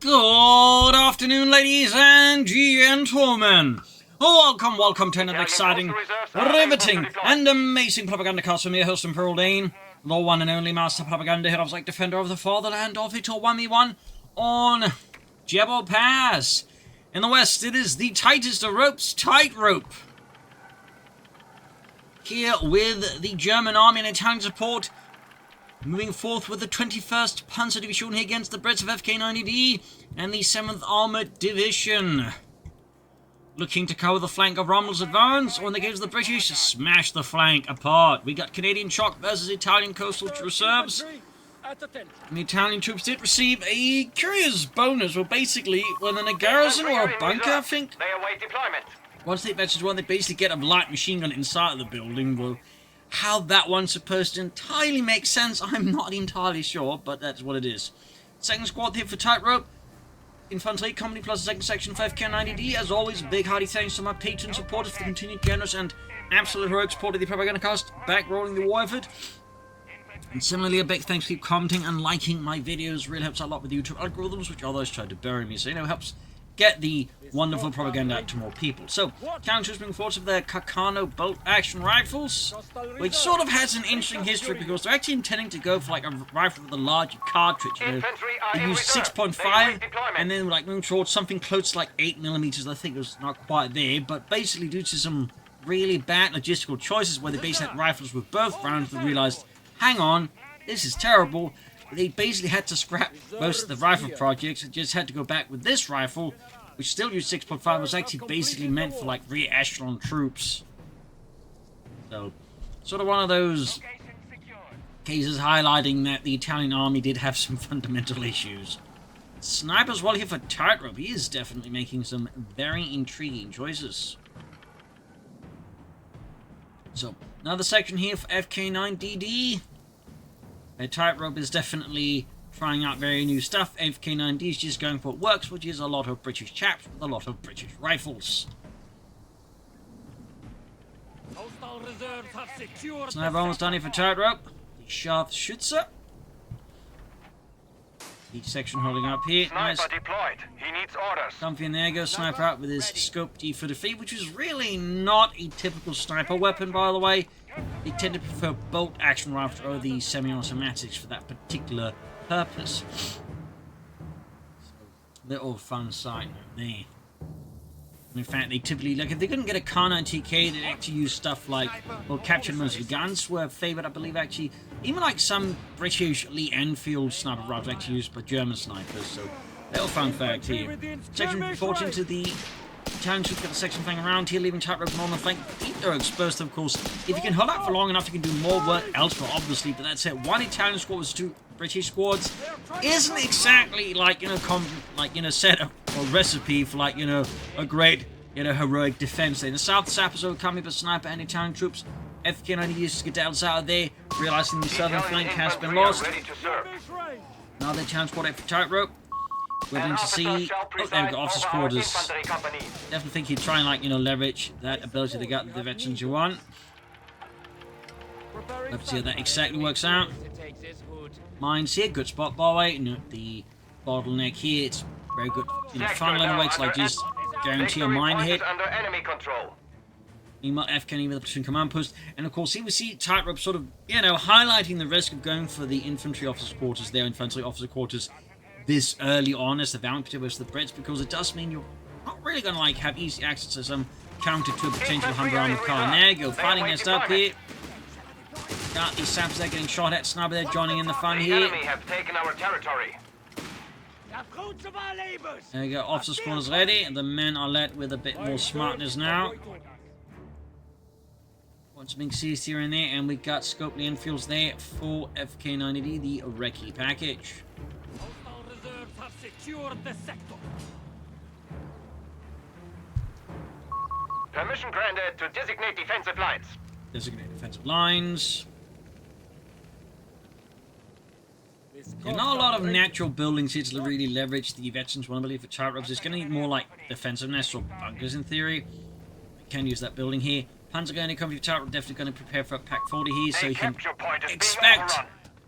Good afternoon, ladies and gentlemen. Welcome to another exciting, riveting, and amazing Propagandacast from your host and Pearl Dane, the one and only Master Propaganda Heroes like Defender of the Fatherland of it all 1v1 on Djebel Pass. In the west, it is the tightest of ropes, Tightrope. Here with the German army and Italian support, moving forth with the 21st Panzer Division here against the Brits of FK9DD and the 7th Armoured Division. Looking to cover the flank of Rommel's advance, or in the case of the British, smash the flank apart. We got Canadian Shock versus Italian Coastal Reserves. And the Italian troops did receive a curious bonus, well basically, when in a garrison or a bunker, I think. They await deployment. Once they advance one, they basically get a light machine gun inside of the building. Well, how that one's supposed to entirely make sense, I'm not entirely sure, but that's what it is. Second squad here for Tightrope. Infantry Company plus the second section for FK9DD. As always, big hearty thanks to my patron supporters for the continued generous and absolute heroic support of the Propagandacast, back rolling the war effort. And similarly, a big thanks to keep commenting and liking my videos. Really helps out a lot with the YouTube algorithms, which others try to bury me. So, helps get the wonderful propaganda out to more people. So, Counter moving forward with their Coh3 bolt-action rifles, which sort of has an interesting history because they're actually intending to go for like a rifle with a larger cartridge. They use 6.5 and then like moving towards something close to like 8mm. I think it was not quite there, but basically due to some really bad logistical choices where they basically had rifles with both rounds, they realized, hang on, this is terrible. They basically had to scrap most of the rifle projects and just had to go back with this rifle, which still used 6.5, was actually basically meant for like rear echelon troops. So, sort of one of those cases highlighting that the Italian army did have some fundamental issues. Sniper as well here for Tightrope. He is definitely making some very intriguing choices. So, another section here for FK9DD. Tightrope is definitely trying out very new stuff. FK9D is just going for what works, which is a lot of British chaps with a lot of British rifles. Sniper almost done here for Tightrope. The Scharfschütze. Each section holding up here. Nice. Sniper deployed. He needs orders. Something there goes Sniper out with his Scope D for defeat, which is really not a typical sniper weapon, by the way. They tend to prefer bolt action rifles over the semi-automatics for that particular purpose. So, little fun side note there. In fact, they typically, like, if they couldn't get a Coh3 TK, they'd actually use stuff like, well, captured most of the guns were favored, I believe, actually. Even like some British Lee Enfield sniper rifles actually used by German snipers, so little fun fact here. Section 14 to the Italian troops got the section flank around here, leaving Tightrope on the flank. They're exposed, of course. If you can hold out for long enough, you can do more work elsewhere, obviously, but that's it. One Italian squad was two British squads. Isn't exactly like, set up a recipe for, like, a great, heroic defense there. In the south, sappers overcoming by sniper and Italian troops. FK9 used skedaddles out of there, realizing the southern flank has been lost. Now the Italian squad out for Tightrope. We're going to see. Oh, there we go, officers' quarters. Definitely think he'd try and, leverage that ability to get the veterans you want. Let's see how that exactly works out. Mines here, good spot, by the way. The bottleneck here, it's very good. Funneling away to, like, just guarantee a mine hit. Meanwhile, FK with the platoon command post. And of course, here we see Tightrope sort of, highlighting the risk of going for the infantry officers' quarters, their infantry officer quarters, this early on as the valiant versus the Brits, because it does mean you're not really going to like have easy access to some counter to a potential Humber armored car. And there you go, fighting against up here. Got these saps there getting shot at. Sniper there joining in the fun here. The enemy have taken our territory. There you go, officers' quarters ready, and the men are led with a bit more smartness now. What's being seized here and there, and we got Scope Lee Enfields there for FK9DD, the Recce package. Permission granted to designate defensive lines. Designate defensive lines. Yeah, not a lot of natural buildings here to really leverage the veterans one, I believe, for Tightrope. It's going to need more like defensiveness or bunkers in theory. You can use that building here. Panzer going to come for Tightrope, definitely going to prepare for a Pack 40 here, so you can expect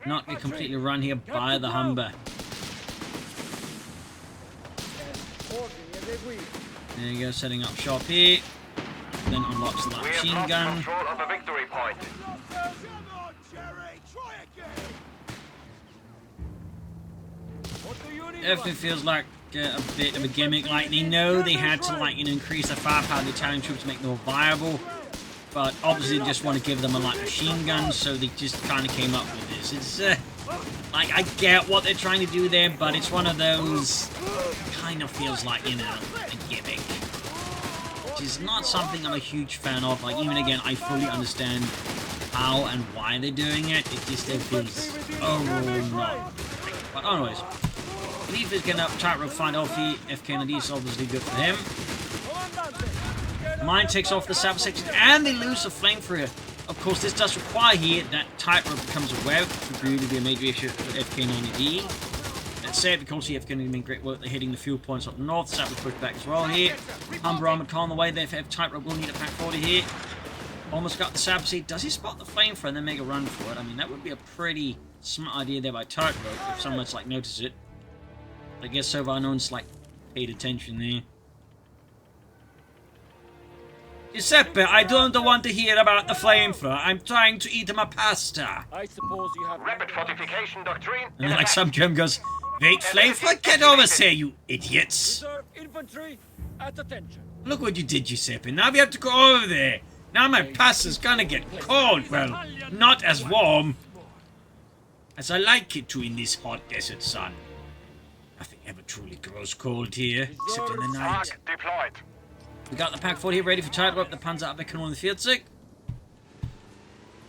not get completely run here by the Humber. There you go, setting up shop here. Then unlocks the light We have machine lost gun. control of the victory point. Definitely feels like a bit of a gimmick. Like, they know they had to, like, you know, increase the firepower of the Italian troops to make them more viable. But obviously they just want to give them a light machine gun, so they just kind of came up with this. It's, like, I get what they're trying to do there, but it's one of those, kind of feels like, you know, a gimmick. Which is not something I'm a huge fan of. Like, even again, I fully understand how and why they're doing it. It just feels overall not. But anyways, Leaf is getting up Tightrope find off the FK9DD, is obviously good for him. Mine takes off the Saber section, and they lose a flamethrower. Of course, this does require here that Tightrope becomes aware, which would really be a major issue for FK9DD. That said, because the FK9DD made great work, they're hitting the fuel points up north. Saber push back as well here. Humber Armored Car on the way there for Tightrope will need a pack 40 here. Almost got the Saber seat. Does he spot the flamethrower and then make a run for it? I mean, that would be a pretty smart idea there by Tightrope if someone's like notice it. I guess so far no one's like paid attention there. Giuseppe, I don't want to hear about the flamethrower. I'm trying to eat my pasta. I suppose you have Rapid fortification doctrine. And then like some German goes, wait, flamethrower? Get over here, you idiots. reserve infantry at attention. Look what you did, Giuseppe. Now we have to go over there. Now my pasta's gonna get cold. Well, not as warm as I like it to in this hot desert sun. Nothing ever truly grows cold here, except in the night. Arc deployed. We got the Pack 40 here ready for Tightrope, the Panzer Abwehr on the Vierzig.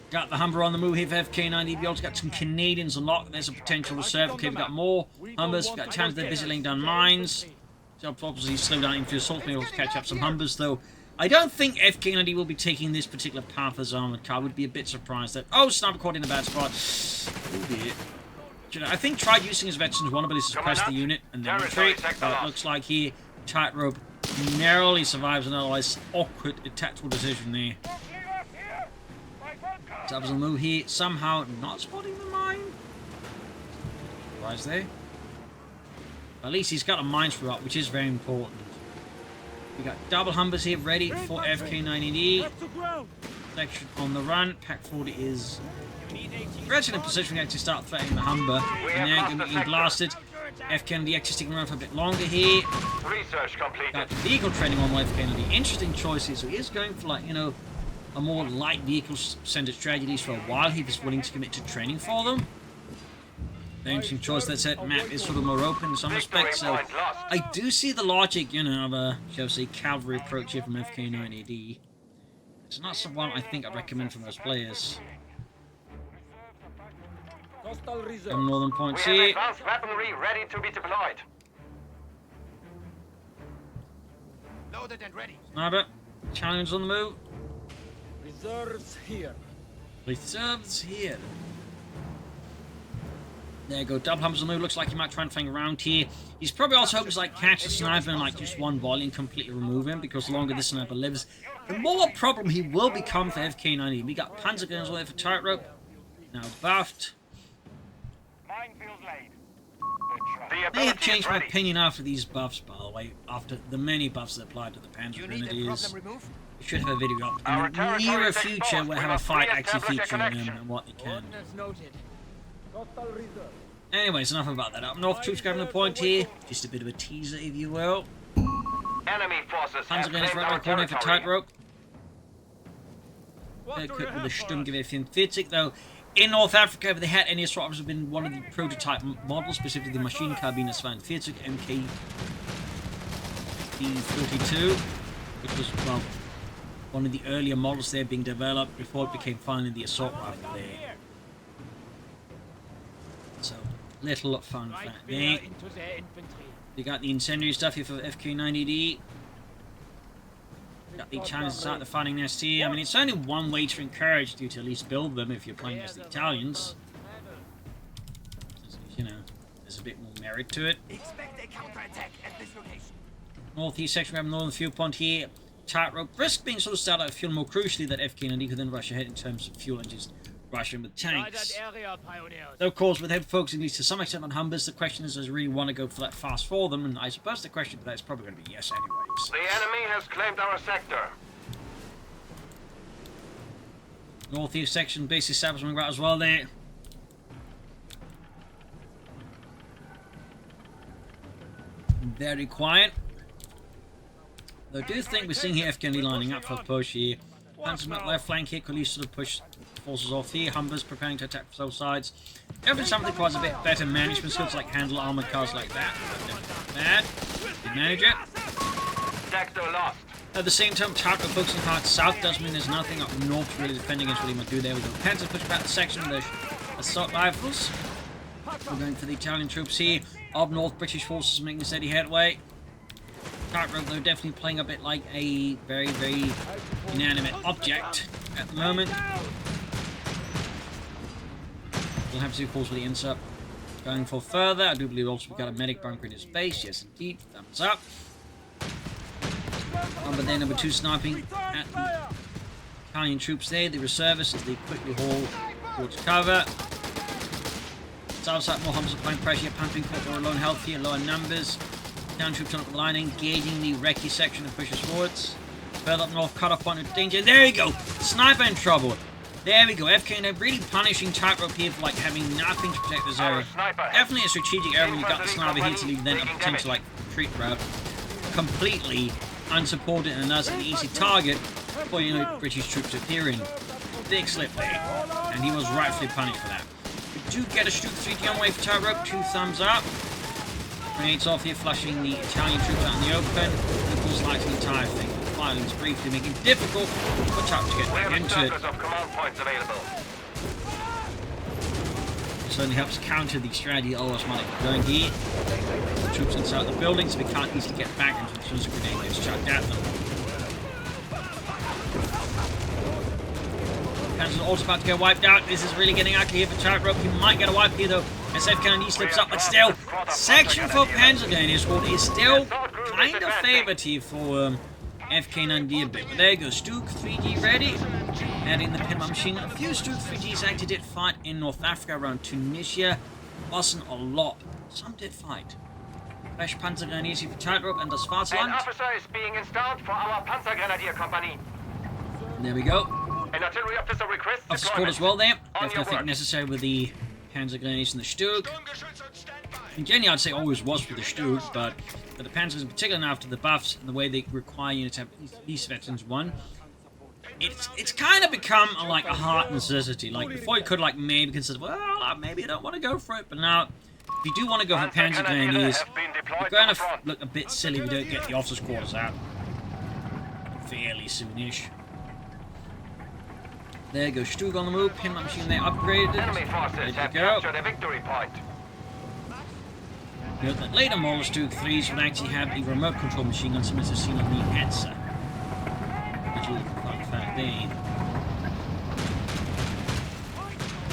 Got the Humber on the move here for FK9DD. We also got some Canadians unlocked. There's a potential reserve. Okay, we got more Humbers. We got Towns there busy laying down mines. So obviously slow down into assault. We also catch up some Humbers, though. I don't think FK9DD will be taking this particular path as armored car. I would be a bit surprised that... Oh, sniper caught in a bad spot. Oh dear. You know, I think tried using his veterans one ability to suppress the unit and then retreat. But it looks like here, Tightrope narrowly survives an otherwise awkward tactical decision there. Sabs on the move here, somehow not spotting the mine. Surprise there. At least he's got a mine screw up, which is very important. We got double Humbers here ready for FK9DD. Section on the run. Pack 40 is in a position to actually start threatening the Humber. And now going to be blasted. FK9DD actually sticking around for a bit longer here. Research completed. Got vehicle training on FK9DD. Interesting choices. So he is going for, like, you know, a more light vehicle-centered strategies for a while. He was willing to commit to training for them. Very interesting choice. That said, map is sort of more open in some respects. So I do see the logic, you know, of a, shall we say, cavalry approach here from FK9DD. It's not someone I think I'd recommend for most players. Some northern points We have here. advanced weaponry ready to be deployed. Loaded and ready. Sniper. Challenge on the move. Reserves here. Reserves here. There you go. Double Humbers on the move. Looks like he might try and flank around here. He's probably also hoping to like catch the sniper and like just one volley and completely remove him, because the longer this sniper lives, the more problem he will become for FK9DD. We got Panzer guns on there for Tightrope. Now buffed. I may have changed my opinion after these buffs, by the way, after the many buffs that applied to the Panzer Grenadiers. We should have a video up in the nearer future where have a fight actually featuring them and what they can. Anyways, enough about that. Up north, troops grabbing the point here. Just a bit of a teaser, if you will. Enemy forces have Panzer Grenadiers claimed right our on corner for territory. Tightrope. Very quick with the Sturmgewehr though. In North Africa, if they had any assault rifles, have been one of the prototype models, specifically the machine carbine Vierzig MK-42, which was, well, one of the earlier models there being developed before it became finally the assault rifle there. So, little fun fact there. You got the incendiary stuff here for FK9DD. Got the Chinese start the fighting nest here. I mean, it's only one way to encourage you to at least build them if you're playing as the Italians. You know, there's a bit more merit to it. Northeast section, we have northern fuel point here. Tightrope. Risk being sort of started out of fuel, more crucially that FK9DD could then rush ahead in terms of fuel and just rushing with Guide tanks. that area, pioneers. Though, of course, with heavy focusing at least to some extent on Humbers, the question is, does he really want to go for that fast for them? And I suppose the question for that is probably going to be yes anyways. The enemy has claimed our sector. Northeast section, base establishment right as well there. Very quiet. Though I do think we're seeing here FK9DD lining up for the push here. Panzer's left flank here could at least sort of push forces off here. Humbers preparing to attack from both sides. Every something requires a bit better management skills like handle armored cars like that. But bad. Did manage it. Sector lost. At the same time, Tightrope focusing hard south does mean there's nothing up north to really defend against what he might do there. We go Panzer push back the section with the assault rifles. We're going for the Italian troops here. Up north, British forces making steady headway. Tightrope, though, definitely playing a bit like a very, very inanimate object at the moment. We'll have to do calls for the insert. Going for further, I do believe also we've got a medic bunker in his base. Yes, indeed. Thumbs up. But then number 2 sniping at the Italian troops there. The reservists as they quickly haul towards cover. Southside, more Humbers applying pressure, pumping for low health here, lower numbers. Down troops on the line, engaging the recce section and pushes forwards. Further up north, cut off point of danger. There we go! Sniper in trouble. There we go. FK9DD really punishing Tightrope here for like having nothing to protect this area. Definitely a strategic area when you got the sniper here to leave then a potential like retreat route. Completely unsupported and thus an easy target for British troops appearing. Big slip there. And he was rightfully punished for that. We do get a Stuke 3D on way for Tightrope. 2 thumbs up. Grenades off here, flushing the Italian troops out in the open. Equals lighting the entire thing. Filings briefly making it difficult for Tightrope to get back into it. Of command points available. It certainly helps counter the strategy Osmanic going here. The troops inside the building, so we can't easily get back into as soon as a grenade gets chucked at them. Panzer's also about to get wiped out. This is really getting ugly here for Tightrope. He might get a wipe here though. As FK9DD slips up, but still, section for Panzergrenadier squad is still kind of favoured here for FK9DD a bit. But there you go, Stuke 3D ready. Adding the pinball machine. A few Stuke 3Ds actually did fight in North Africa around Tunisia. Wasn't a lot. Some did fight. Fresh Panzergrenadiers here for Tightrope and das An Vaterland. officer is being installed for our Panzergrenadier company. There we go. An artillery officer requests Officer squad as well there. On Definitely your nothing work. necessary with the Panzergrenadiers and the Stuke. And generally, I'd say always was with the Stuke, but for the Panzers in particular now after the buffs and the way they require units to have at least veterans 1, it's kind of become like a hard necessity. Like before, you could like maybe consider, well, maybe I don't want to go for it, but now if you do want to go for Panzergrenadiers, you're going to look a bit silly if you don't get the officers' quarters out fairly soonish. There goes Stuke on the move, pinball machine there upgraded. Enemy forces Ready have to go. captured a victory point. Note that later model Stuke 3s would actually have a remote control machine gun similar to seen on the Hetzer. Which is a fun fact there.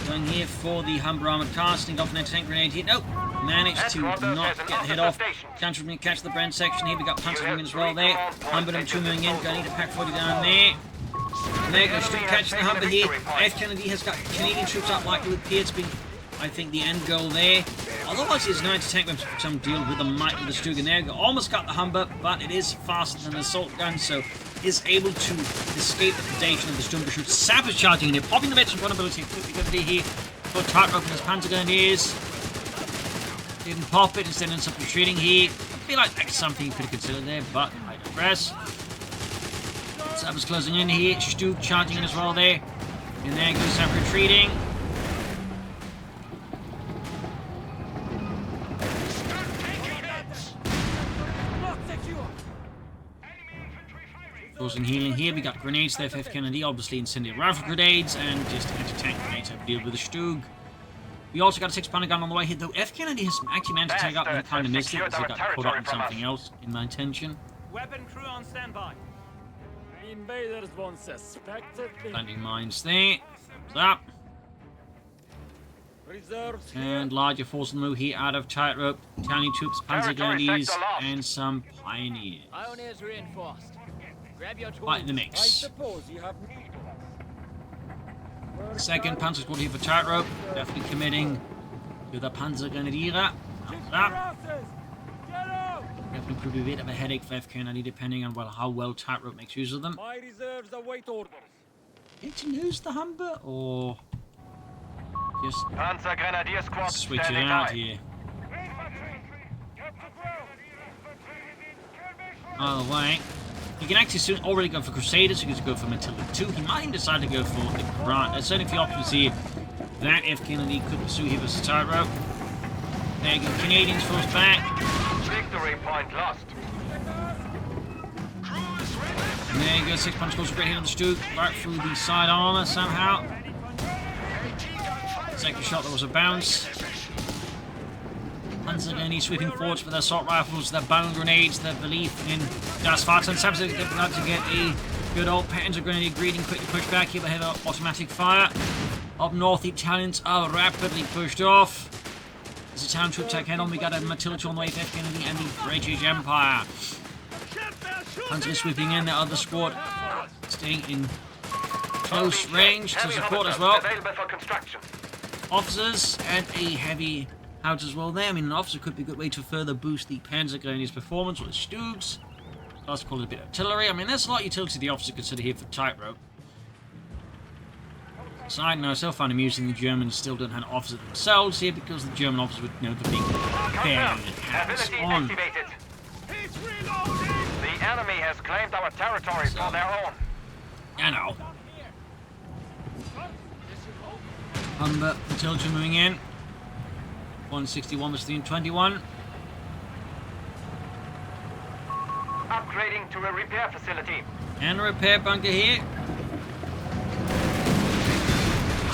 Going here for the Humber armored car, sneak off an anti-tank grenade hit. Nope, managed to not get the hit off. Counter me catch the Brand section here. We got Panzer moving as well there. Humber them 2 moving in. Gonna need a pack 40 down there. And there goes Stuke catching the Humber here. FK9DD has got Canadian troops up like it would appear to be, I think, the end goal there. Otherwise, it's an anti-tank weapons for some deal with the might of the Stuke. And there you go. Almost got the Humber, but it is faster than an assault gun, so is able to escape the predation of the Stormtrooper, sabotaging in here, popping the veteran vulnerability. Quickly going to be here for Tightrope and his Panzergrenadiers. Didn't pop it, instead ends up retreating here. I feel like that's something you could have considered there, but I digress. Sabers closing in here, Stuke charging in as well there. And there goes Sab retreating. Closing healing here, we got grenades there for FK9DD, obviously incendiary rifle grenades, and just anti-tank grenades to deal with the Stuke. We also got a 6-pounder gun on the way here, though FK9DD has actually managed to take out and kind of missed it because he got caught up in something else in my intention. Weapon crew on standby. The invaders won't suspect it. Landing mines there, thumbs up. Reserves And larger force on the move here out of Tightrope, Italian troops, Panzergrenadiers, and some Pioneers. Pioneers reinforced. Grab your tools. Right in the I mix. suppose you have. Second Panzer Squad here for Tightrope. Definitely committing to the Panzergrenadiere. That definitely could be a bit of a headache for FK9DD depending on how well Tightrope makes use of them. My reserves await orders. Did you lose the Humber or just Panzer Grenadier Squad switch it standing out by. here? Either way, you can actually soon already go for Crusaders, you can go for Matilda 2. He might even decide to go for the Grant. There's certainly a few options here that FK9DD could pursue here versus Tightrope. There you go, Canadians force back. Victory point lost. And there you go, 6 punch goes great hit on the Stuke, right through the side armor somehow. Second shot, there was a bounce. Panzergrenadier sweeping forwards with their assault rifles, their bound grenades, their belief in Das Vater. Samson about to get a good old Panzergrenadier greeting, quickly pushed back here, but have automatic fire. Up north, the Italians are rapidly pushed off. As a town troop attack head on, we got a Matilda on the way of FK9DD and the British Empire. Panzer sweeping in, the other squad staying in close range to support as well. Available for construction. Officers and a heavy house as well there. I mean, an officer could be a good way to further boost the Panzergrenadier's performance with the Stugs. Let's call it a bit of artillery. I mean, there's a lot of utility the officer consider here for Tightrope. Side note, I still find amusing the Germans still don't have officers themselves here because the German officers would know the big bear hats Ability on. activated. The enemy has claimed our territory for their own. I know. Humber, Matilda moving in. 161 versus 21. Upgrading to a repair facility. And a repair bunker here.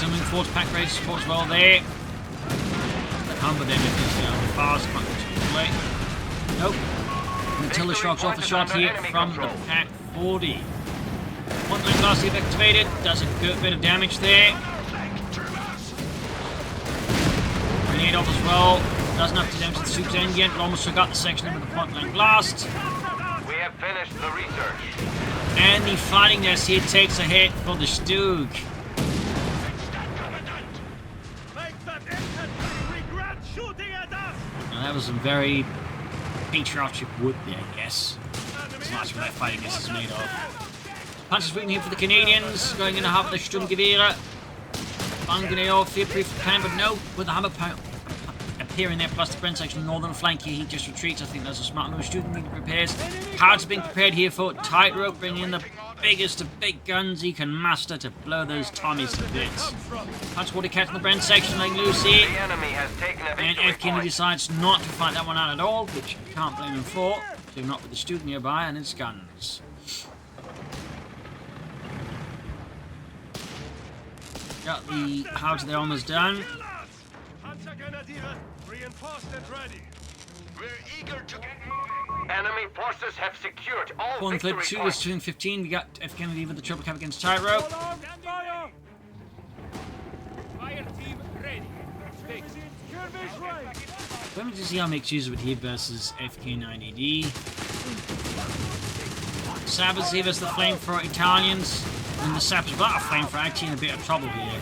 Moving forwards, pack ready to support as well there. The Humber then is on the fast bunker to the way. Nope. Matilda shocks off a shot here from the Pack 40. One line blast activated, does a good bit of damage there. Grenade off as well, doesn't have to damage the Supes end yet, but almost forgot the section with the point blank blast. We have finished the research. And the fighting nest here takes a hit for the Stug. Now that was some very patriotic wood there, I guess. That's much what that fighting nest is made of. Punches waiting here for the Canadians, going in the half of the Sturmgewehre. Grenade off here, brief plan, but no, with the Hammer appearing there, plus the Brent section northern flank here, he just retreats. I think that's a smart move. Student needing repairs. Parts being prepared here for Tightrope, bringing in the biggest of big guns he can muster to blow those Tommies to bits. Punch water catch in the Brent section, laying loose here. The enemy has taken a And victory FK9DD point. decides not to fight that one out at all, which I can't blame him for. So not with the Student nearby and his guns. Got the house there almost done. Reinforced and ready. We're eager to get enemy forces have secured all Pulling victory clip 2 points. is 2 and 15. We got FK9DD with the triple cap against Tightrope. Fire! Fire team ready. Let me just see how it makes use of it here versus FK9DD. Sappers here versus the Flamethrower Italians. And the Sappers without a Flamethrower actually in a bit of trouble here.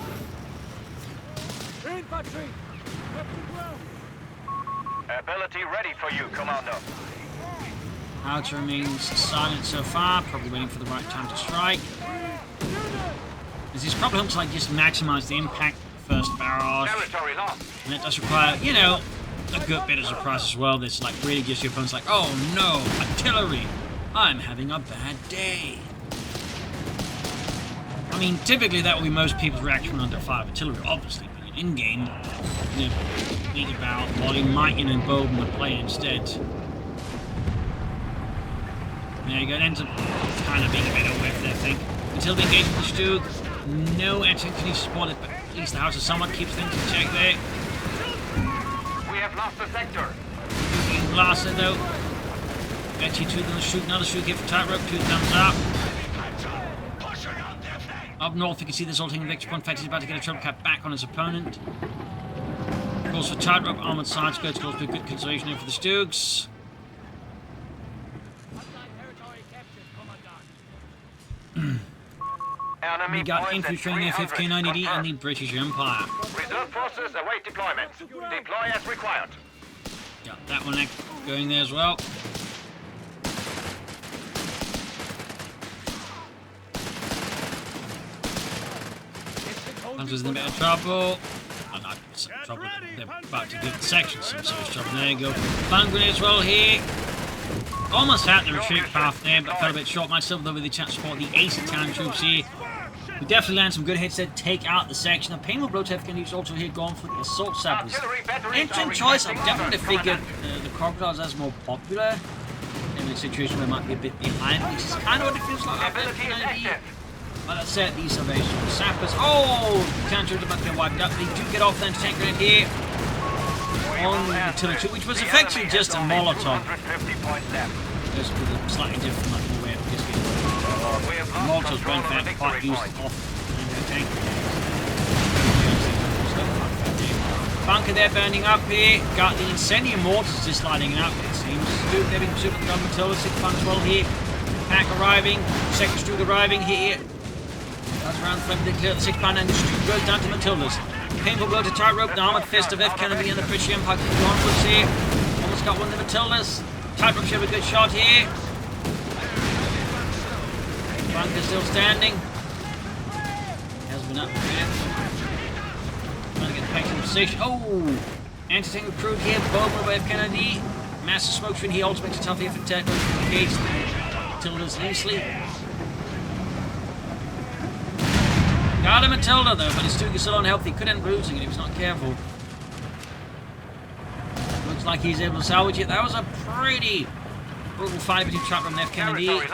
Infantry! Ability ready for you, Commander. Howitzer remains silent so far, probably waiting for the right time to strike. As he's probably hoping to like just maximize the impact of the first barrage. Territory lost. And it does require, you know, a good bit of surprise as well. This like really gives your opponents like, oh no, artillery! I'm having a bad day. I mean, typically that would be most people's reaction under fire of artillery, obviously, but in-game, you know, think about volume might embolden the player instead. There you go, it ends up kind of being a bit of a whiff there, I think. Until we engage with the Stug, no activity spotted, but at least the house of somewhat keeps things in check there. We have lost the sector. Being blasted though. Actually, two of them shoot, another shoot here for Tightrope, 2 thumbs up. Up north, you can see this all taking victory point. In fact, he's about to get a triple cap back on his opponent. Of course, for Tightrope, armored side skirts goes for good consolation here for the Stugs. Enemy We got points at infantry in the 300. FK9DD and the Confirmed. British Empire. Reserve forces await deployment. Deploy as required. Got that one going there as well. Hunters in a bit of trouble. Oh, not some trouble. They're about to give the section some serious trouble. There you go. Fan grenade as well here. Almost had the retreat path there, but fell a bit short myself, though, with the chance to support the ace Italian troops here. We definitely land some good hits there, take out the section. A painful blow to FK9DD is also here, going for the assault sappers. Interesting choice. I've definitely figured the crocodiles as more popular in a situation where it might be a bit behind, which is kind of what it feels like after FK9DD. Well, that's it, these salvation sappers. Oh, counter about to get wiped up. They do get off the anti-tank grenade here on the artillery, which was effectively just a Molotov. Just with a slightly different way of this game. Molotov's been quite used off the tank. Bunker there burning up here. Got the incendiary mortars just lighting up, it seems. Duke, they've been pursued with the Matilda 6 pound as well here. Pack arriving, second Stroog arriving here. That's around the they clear the 6 pound and the Stroog goes down to Matildas. Painful blow to Tightrope, the armoured fist of FK9DD and the British Empire keep going onwards here. Almost got one of the Matildas. Tightrope should have a good shot here. Bunker still standing. Has been up here. Trying to get back in position. Oh! Anti-tank recruit here, Bowman by FK9DD. Massive smoke screen here, ultimate to tough here for Tightrope. Engage the Matildas easily. Got a Matilda though, but his Stroog is still unhealthy. Could end bruising it if he's not careful. Looks like he's able to salvage it. That was a pretty brutal fight between Tightrope and FK9DD.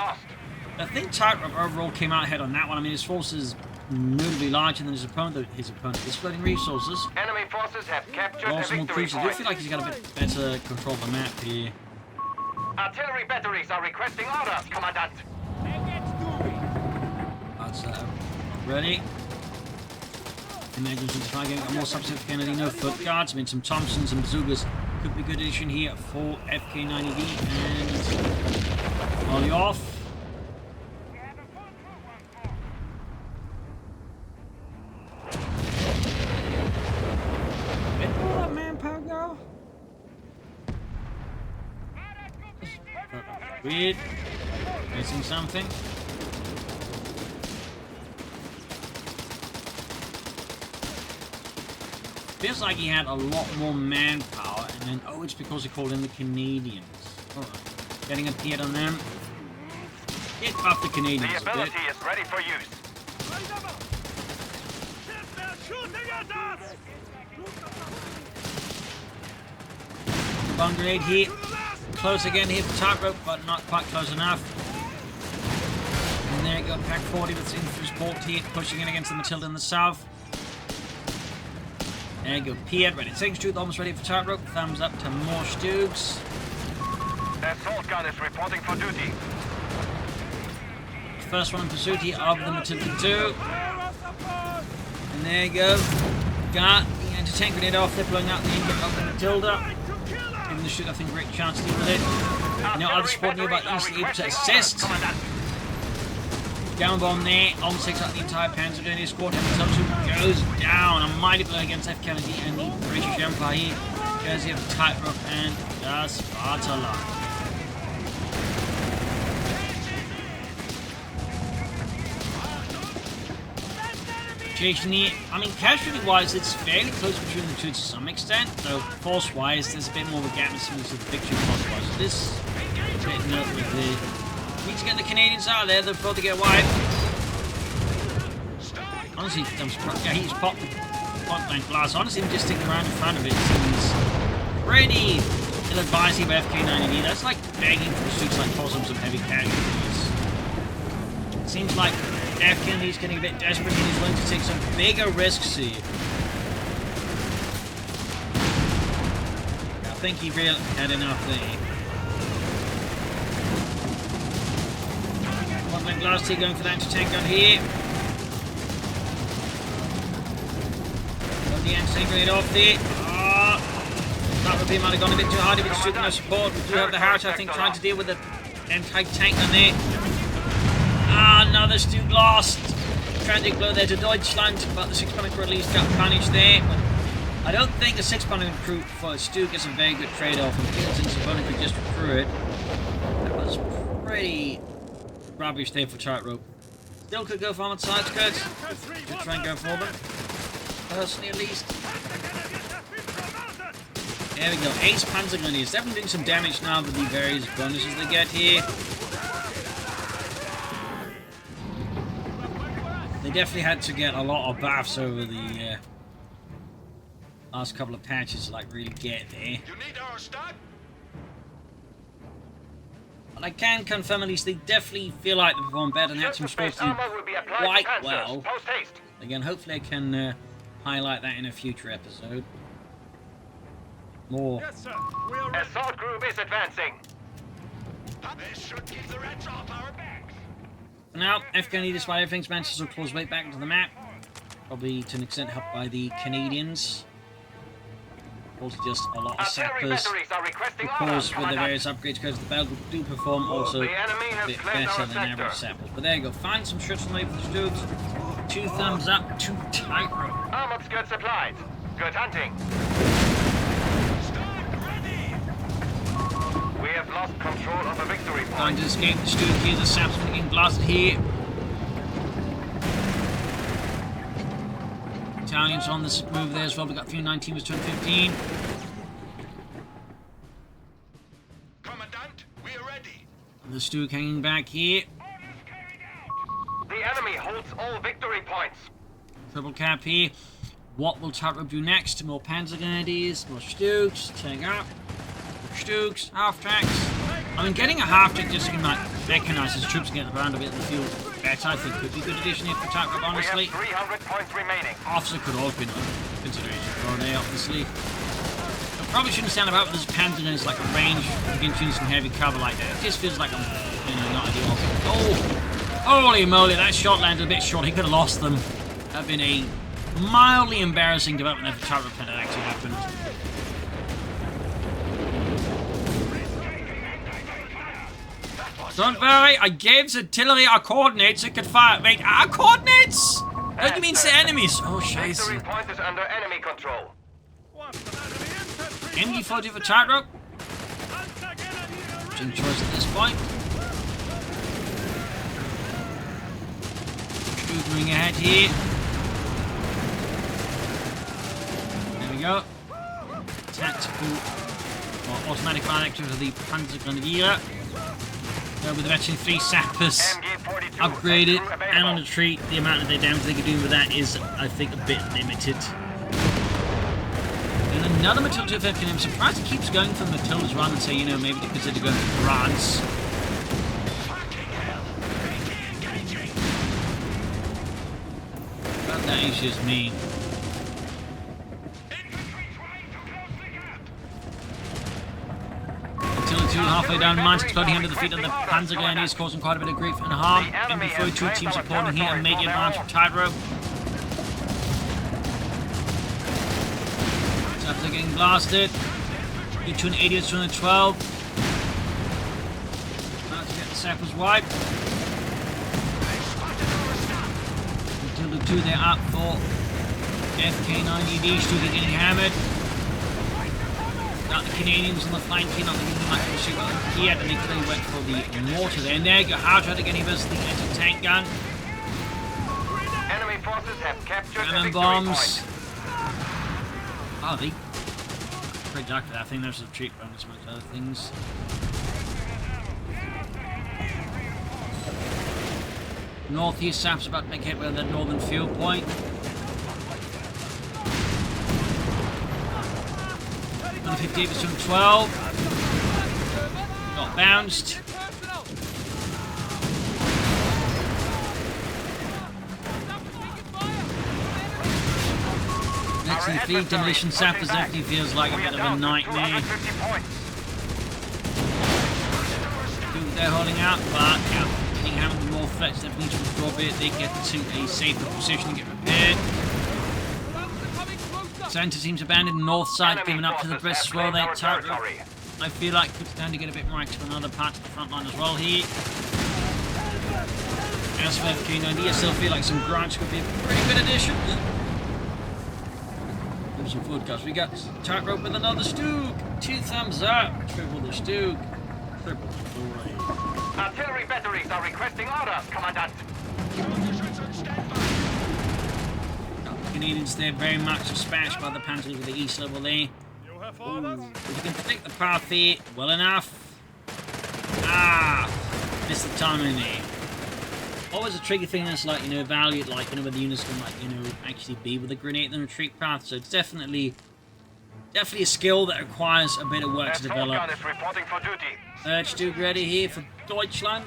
I think Tightrope overall came out ahead on that one. I mean, his force is notably larger than his opponent, though his opponent is flooding resources. Enemy forces have captured the Awesome victory cruisers. I do point. feel like he's got a bit better control of the map here. Artillery batteries are requesting orders, Commandant. That's ready. Imagine some try getting more subset for FK9DD. No foot guards. I mean, some Thompsons and bazookas could be a good addition here for FK9DD. And volley off. Where did all that manpower go? Weird. Missing something. Feels like he had a lot more manpower, and then, oh, it's because he called in the Canadians. Alright, getting a hit on them. Hit off the Canadians The a bit. ability is ready for use. Bomb grenade here. Close again here for Tightrope, but not quite close enough. And there you go, Pack 40 with infantry support here, pushing in against the Matilda in the south. There you go, Pied ready. Second Stroog almost ready for Tightrope. Thumbs up to more Stroogs. The assault gun is reporting for duty. First one in pursuit here of the Matilda 2. And there you go. Got the anti-tank grenade off there, blowing out the ingot of the Matilda. Giving the Stroog, I think, a great chance to deal with it. Now, other support nearby easily able to assist. Down bomb there, almost takes out the entire Panzer Grenadier squad. Matilda 2 goes down. A mighty blow against FK9DD and the British Empire here. Courtesy of Tightrope and Sparta. Here. I mean, casualty-wise, it's fairly close between the two to some extent, though force-wise, there's a bit more of a gap in some of the victory force-wise. So this is a bit noteworthy. Need to get the Canadians out of there, they're about to get wiped. Honestly, yeah, he's popped the point blank blast. Honestly, just sticking around in front of it seems pretty ill-advised here by FK9DD. That's like begging for Stroogs like cause some heavy casualties. It seems like FK9DD's getting a bit desperate and he's willing to take some bigger risks here. I think he really had enough there. One man blast here going for that anti-tank gun here. Got the anti-tank grenade off there. That would be might have gone a bit too hard if it's shooting no support. We do have the Harrier, I think, trying to deal with the anti-tank gun there. Another Stroog lost. tragic blow there to Deutschland, but the 6-pounder crew at least got punished there. But I don't think the 6-pounder crew for Stuke is a very good trade-off. And since the opponent could just recruit it, that was pretty rubbish there for Tightrope. Still could go for armored side skirts. Could try and go for them. Personally, at least. There we go. Ace Panzer Grenadiers. Definitely doing some damage now with the various bonuses they get here. They definitely had to get a lot of buffs over the last couple of patches to like really get there. You need our start? But I can confirm at least they definitely feel like they perform better and actually supposed to do quite well. Again, hopefully I can highlight that in a future episode. More. Yes, sir. We are ready. Assault group is advancing. This should keep the Reds off our backs. For now, FK9DD, despite everything's managed to claw his way back into the map. Probably to an extent helped by the Canadians. Also just a lot of sappers. Because with the various upgrades, because the Belgians do perform also a bit better than average sappers. But there you go, find some shots from the way for the Stooks. 2 thumbs up to Tightrope. Armored skirt supplied. Good hunting. We have lost control of the victory point. Trying to escape the Stook here, the saps are getting blasted here. Italians on this move there as well. We got a few 19 was 215. Commandant, we are ready. The Stook hanging back here. The enemy holds all victory points. Triple cap here. What will Tightrope do next? More Panzer Grenadiers, more Stooks, take up. Stooks, half-tracks. I mean, getting a half-track just to like, recognize his troops and get around a bit in the field better, I think could be a good addition here for Tightrope, honestly. We have 300 points remaining. Officer could have been a consideration for there, obviously. I probably shouldn't stand about with this Panzer Grenadiers like a range against using some heavy cover like that. It just feels like I'm, not ideal. Oh! Holy moly, that shot landed a bit short. He could have lost them. That would have been a mildly embarrassing development there for Tightrope had it actually happened. Don't worry, I gave the artillery our coordinates. It could fire. Wait, our coordinates? What do you mean to enemies? Oh, Victory scheiße. point is under enemy control. MG40 for Tightrope. Interesting choice at this point. Moving ahead here. There we go. Tactical or automatic fire active of the Panzer Grenadier. With eventually 3 sappers upgraded and on retreat, the amount of their damage they can do with that is, I think, a bit limited. And another Matilda 250, I'm surprised it keeps going for Matilda's run and say, maybe they consider going to France. But that is just me. Halfway down, mines exploding under the feet of the Panzer Grenadiers, causing quite a bit of grief and harm. MB42 team supporting here and making advance from Tightrope. Saps are getting blasted. Get to an 80 to 212. About to get the sappers wiped. Until the 2 they're up for FK9DD, still getting hammered. Got the Canadians on the flanking, not thinking much of a shoot here, and they clearly went for the mortar there. And there you go, how trying to get him versus the anti-tank gun. Enemy forces have captured Cannon the bombs. victory point. Oh, they pretty dark for that. I think there's a retreat bonus amongst other things. Northeast Sap's about to make headway on that northern field point. 158 was 212. Got bounced. Next in the feed, demolition sappers definitely feels like a bit of a nightmare. They're holding out, but getting hammered with more threats definitely to absorb it. They get to a safer position and get repaired. Santa seems abandoned north side, giving up to the British as well. They Tightrope, I feel like, could stand to get a bit more active on other parts of the front line as well here. As for FK9DD, I still feel like some grants could be a pretty good addition. Give some forecast. We got Tightrope with another Stook. 2 thumbs up. Triple the Stook. Triple the glory. Artillery batteries are requesting orders, Commandant. Canadians there very much dispatched by the Panthers with the east level there. You have orders? If you can predict the path here well enough. Ah! Missed the timing there. Always a tricky thing that's like, valued, like, where the units can, like, actually be with the grenade and retreat path. So it's definitely a skill that requires a bit of work to develop. Gun is reporting for duty. Duke ready here for Deutschland.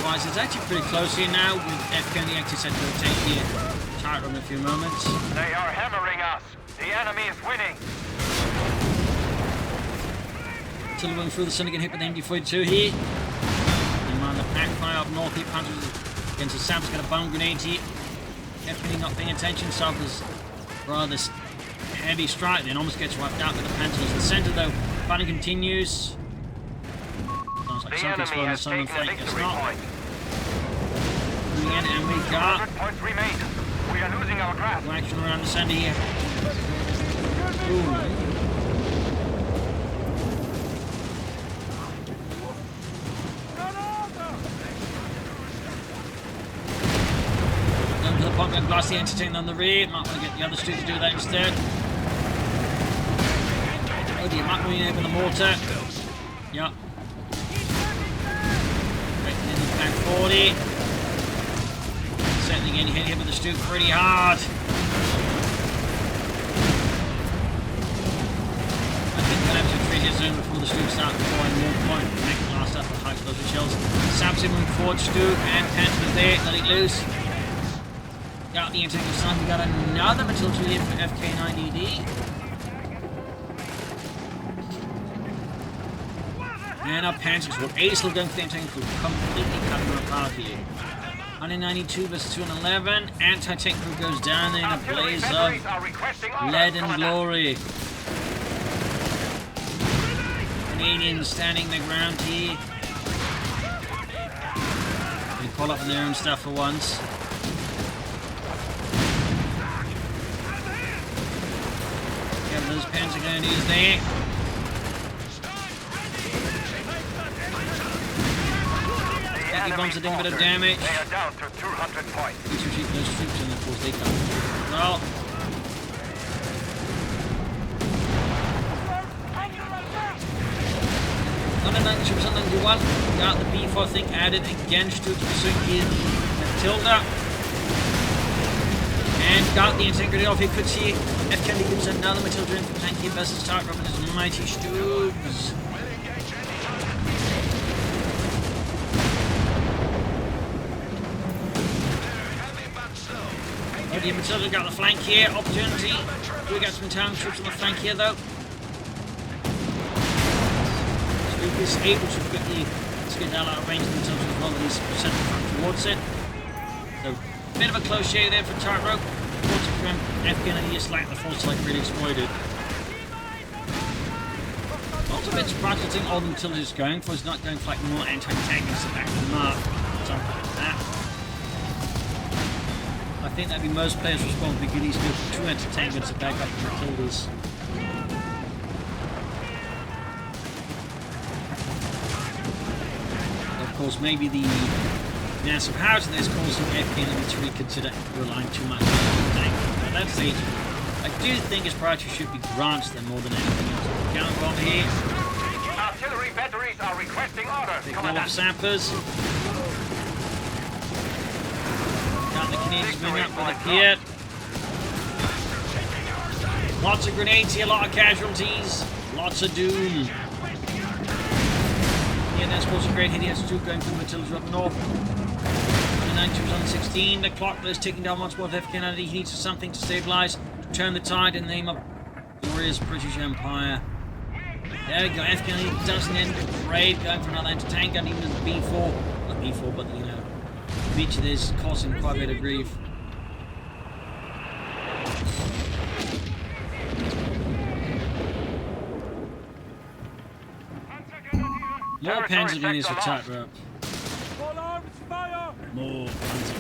Wise, it's actually pretty close here now with FK9DD actually set to attack here. Tightrope in a few moments. They are hammering us. The enemy is winning. Until going through the sun again, hit with the MD42 here. And mind the pack fire up north here. Panthers against the Saps, got a bomb grenade here. FK9DD not paying attention. Suffers rather heavy strike, then almost gets wiped out with the Panthers. The center though, fighting continues. The enemy has taken a victory point. And we got 100 points remain. We are losing our grasp. action around the center here. Ooh. Going to the pump and blast the entertain on the rear. Might want to get the other two to do that instead. Oh dear, might be in with the mortar. Yep. 40. Certainly getting hit here with the Stook pretty hard. I think we'll have to retreat his zone before the Stook start deploying more point. Make the last up with high explosive shells. Samson moving forward, Stook and Panther there, let it loose. Got the intake of sun. We got another Matilda here for FK9DD. And our Panthers will ace going for the intake for completely cutting them apart here. 192 versus 211. Anti-tank crew goes down there in a blaze of lead and glory. Canadians standing their ground here. They call up for their own stuff for once. Yeah, those Panzer grenadiers there. He bombs are doing a bit of damage. They are down to 200 points. Let's retreat those troops and of course they come. Well. Troops on 91. Got the B4 I think added again. Stooks pursuing here Matilda. And got the integrity off. He could see FK9DD gives another Matilda in for tank here versus Tightrope and his mighty Stooks. The Matilda got the flank here, opportunity. We got some town troops on the flank here though. Stook is able to quickly get out of range of the Matilda as well, he's sent the front towards it. So, bit of a close shave there for Tightrope. From FK9DD is like the force like really exploited. Also a bit surprised I think all the Matilda is going for is not going for like more anti-tank and back to the mark. Something like that. I think that'd be most players' response because he's good for 2 entertainments to back up the Matildas. Of course, maybe the massive house in this causing FK9DD to reconsider relying too much on the tank. But at that stage, I do think his priority should be grants them more than anything else. Counter bomb here. Artillery batteries are requesting orders. Big wall of sappers. The Canadians moving up with the Piet. Lots of grenades here, a lot of casualties, lots of doom. Yeah, that's supposed to be great hit. He has two going through Matilda up north. 29 troops on 16. The clock is ticking down once more with FK9DD. He needs something to stabilize, to turn the tide in the name of glorious British Empire. There we go. FK9DD doesn't end the parade, going for another anti-tank gun, even the B4. Not B4, but each of this causing quite a bit of grief. More Panzer grenades for Tightrope. All arms fire! More Panzer.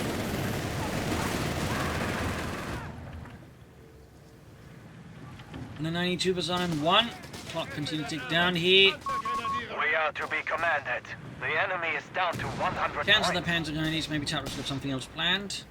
And the 92 on 1. Clock continue to tick down here. We are to be commanded. The enemy is down to 100 Cancel the points. Panzer grenades. Maybe Tightrope's got something else planned.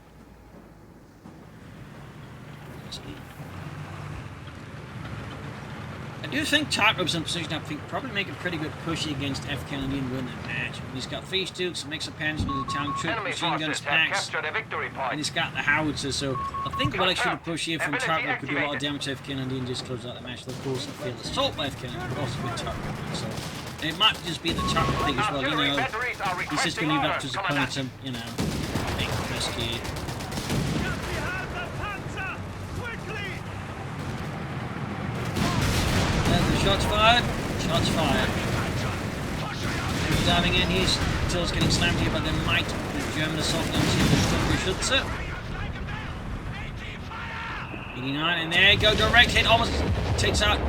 I do think Tightrope's in position. I think probably make a pretty good push against FK9DD and win that match. He's got 3 Stukes, mix of Panzer with the Town Troop, Enemy machine guns, forces have packs, captured a victory and point. he's got the howitzers. So I think what actually the push here from Ability Tightrope could do a lot of activated. damage to FK9DD and just close out the match. Of course, I feel assault by FK9DD, but also with Tightrope. So and it might just be the Tightrope thing as well. You Artillery know, batteries are he's just requesting going to leave up to orders, his opponent Commandant. to, you know, make the risk here. Shots fired. Shots fired. He's diving in. He's Till's getting slammed here, but there might be German assault guns here. The stronger Schütze. 89, and there you go. Direct hit almost takes out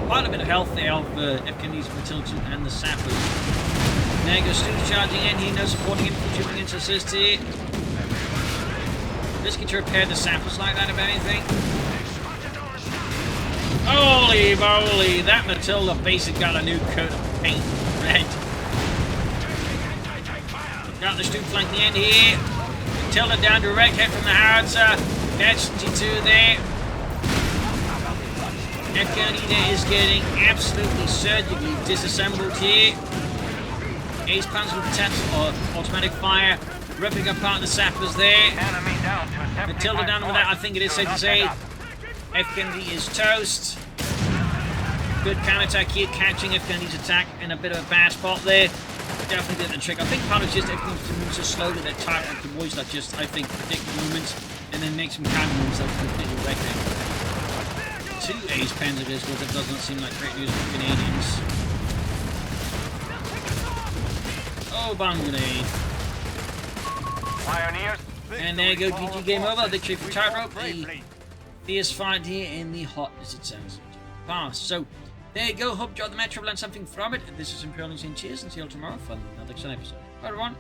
quite a bit of health there of FK9DD's Matilda and the sappers. There you go. Stu's charging in here. No supporting him. Chipping into assist here. Risky to repair the sappers like that, if anything. Holy moly, that Matilda basically got a new coat of paint. Red. Got the Stu flank the end here. Matilda down, direct hit from the howitzer. That's 22 there. FK9DD is getting absolutely surgically disassembled here. Ace Panzer with the automatic fire. Ripping apart the sappers there. Enemy down to 75 Matilda down with that, I think it is safe to say. FK9DD is toast. Good counterattack here, catching FK9DD's attack in a bit of a bad spot there. Definitely did the trick. I think part of just FK9DD moves so slowly that Tightrope can always just, I think, predict movements and then make some counter moves that will completely wreck it. 2 Ace Panzer Discords, that does not seem like great news for Canadians. Oh, bomb grenade. Pioneers. And there you go, GG game over. Victory for Tightrope. A fierce fight here in the hot, as it sounds, past. So, there you go. Hope you enjoyed the match. Hope you learned something from it. This is Imperial and cheers, and see you all tomorrow for another exciting episode. Bye, everyone.